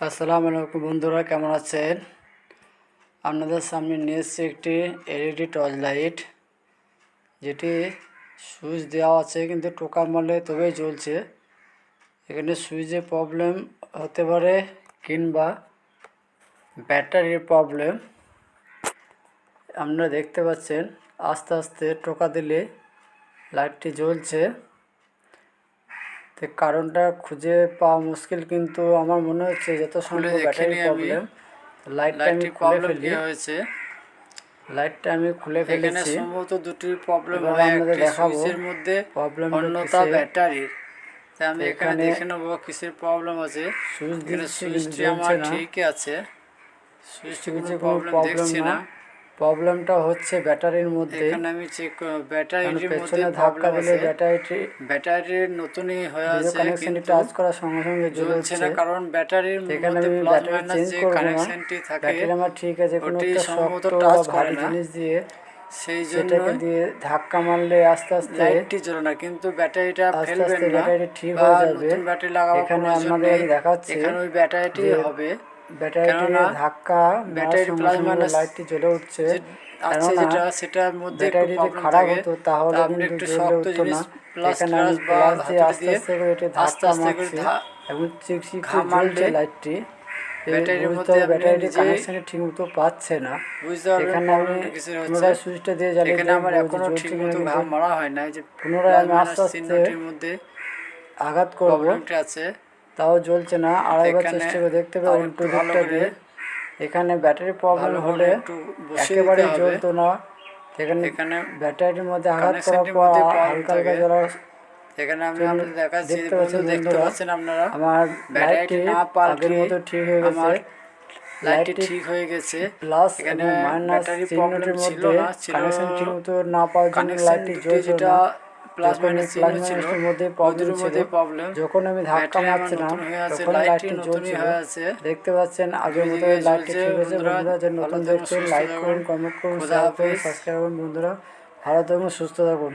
আসসালামু আলাইকুম বন্ধুরা, কেমন আছেন? আপনাদের সামনে নিয়ে এসেছি একটি এলইডি টর্চ লাইট, যেটি সুইচ দেওয়া আছে কিন্তু টোকা মারলে তবেই জ্বলছে। এখানে সুইচে প্রবলেম হতে পারে কিংবা ব্যাটারির প্রবলেম। আপনারা দেখতে পাচ্ছেন আস্তে আস্তে টোকা দিলে লাইটটি জ্বলছে। তো কারণটা খুঁজে পাওয়া মুশকিল, কিন্তু আমার মনে হচ্ছে যত সম্ভব ব্যাটারির প্রবলেম। লাইটটা আমি খুলে ফেলি। লাইটটা আমি খুলে ফেলেছি। এখানে সম্ভবত দুটি প্রবলেম হয়, আপনাদের একটি দেখাবো সুইচের মধ্যে, প্রবলেমটা অন্যটা কিসের। ব্যাটারির। তাই আমি এখানে এখানে দেখে নেব কিসের প্রবলেম আছে। সুইচ এখানে দিচ্ছি কিন্তু সুইচটি জ্বলছে আমার না। ঠিকই আছে, সুইচটি কোনো সুইচে কোনো প্রবলেম প্রবলেম দেখছি না। প্রবলেমটা হচ্ছে ব্যাটারির মধ্যে। এখানে আমি চেক ব্যাটারির মধ্যে পেছনে ধাক্কা প্রবলেম দিলে আছে। ব্যাটারির নতুনই হয়ে আছে কানেকশনটি কিন্তু টাচ করার সঙ্গে সঙ্গে জ্বলছে না, কারণ ব্যাটারির এখানে মধ্যে আমি প্লাস ব্যাটারি মাইনাস চেঞ্জ যে করব না। কানেকশনটি থাকে ব্যাটারি আমার ঠিক আছে, কোনো ওটি একটা সম্ভবত শক্ত টাচ বা করে ভারী না, জিনিস দিয়ে সেই সেটাকে জন্য দিয়ে ধাক্কা মারলে আস্তে আস্তে লাইটটি জ্বলে না। কিন্তু ব্যাটারিটা ফেলবেন না, ব্যাটারি ঠিক বা হয়ে যাবে। নতুন ব্যাটারি লাগাবার এখানে প্রয়োজন আপনাদের নেই, আমি দেখাচ্ছি এখানে ওই ব্যাটারিটি যে হবে। ব্যাটারিটি কেননা ধাক্কা মারার ব্যাটারি সঙ্গে প্লাস সঙ্গে মাইনাস লাইটটি জ্বলে উঠছে। আছে কেননা যেটা, সেটার মধ্যে একটু ব্যাটারি যদি প্রবলেম খারাপ থাকে, হতো তা তাহলে আপনি কিন্তু একটু জ্বলে শক্ত উঠতো জিনিস না। প্লাস এখানে আমি ট্রাস বা প্লাস দিয়ে হাতুড়ি আস্তে দিয়ে আস্তে করে এটি আস্তে ধাক্কা আস্তে করে মারছি এবং একটু ঘা জ্বলছে মারলে লাইটটি। ব্যাটারির বুঝতে মধ্যে হবে আপনি ব্যাটারিটি নিজেই কানেকশানে ঠিক মতো পাচ্ছে না। বুঝতে পারবেন এখানে আমি প্রবলেমটা কিসের হচ্ছে। পুনরায় সুইচটা দিয়ে জ্বালিয়ে এখানে আমার দেখবো যে এখনও জ্বলছে ঠিক কিনা, মতো কিন্তু ঘাম মারা হয় নাই, যে পুনরায় প্লাস আমি আস্তে মাইনাস আস্তে চিহ্নটির মধ্যে আঘাত করব, প্রবলেমটি আছে। তাও জ্বলছে না। আরেকবার এখানে চেষ্টা করে দেখতে হবে আর উল্টো একটু ভালো দিকটা করে দিয়ে। এখানে ব্যাটারি প্রবলেম ভালো করে হলে একটু বসিয়ে দিতে একেবারেই হবে। জ্বলতো না। এখানে ব্যাটারির মধ্যে আঘাত করার কানেকশনটির পর মধ্যে প্রবলেম হালকা হালকা থাকে। জ্বলার এখানে আমি জন্য আপনাদের দেখাচ্ছি, দেখতে পাচ্ছেন দেখতে বন্ধুরা পাচ্ছেন আপনারা আমার ব্যাটারিটি লাইটটি না আগের পাল্টে মতো ঠিক হয়ে গেছে। আমার লাইটটি লাইটটি ঠিক হয়ে গেছে। প্লাস এখানে এবং মাইনাস ব্যাটারি প্রবলেম চিহ্নটির ছিল মধ্যে না, ছিল কানেকশন ঠিক মতো না পাওয়ার জন্য কানেকশন লাইটটি দুটি, জ্বলছিল যেটা না। প্লাস যখন এই মাইনাস চিহ্ন প্লাস ছিল মাইনাসটির মধ্যে ওই প্রবলেম দুটোর ছিল, মধ্যে প্রবলেম। যখন আমি ধাক্কা ব্যাটারি আমার মারছিলাম নতুন হয়ে আছে, তখন লাইটটি লাইটটি নতুনই জ্বলছিল। হয়ে আছে, দেখতে পাচ্ছেন আগের দুই মতো দিকে লাইটটি জ্বলছে। ঠিক আছে। বন্ধুরা বন্ধুরা যে ভালো নতুন থাকুন, দেখছেন সুস্থ লাইক থাকুন, করুন, কমেন্ট করুন, খোদা শেয়ার করুন, হাফেজ। সাবস্ক্রাইব করুন। বন্ধুরা ভালো থাকুন, সুস্থ থাকুন।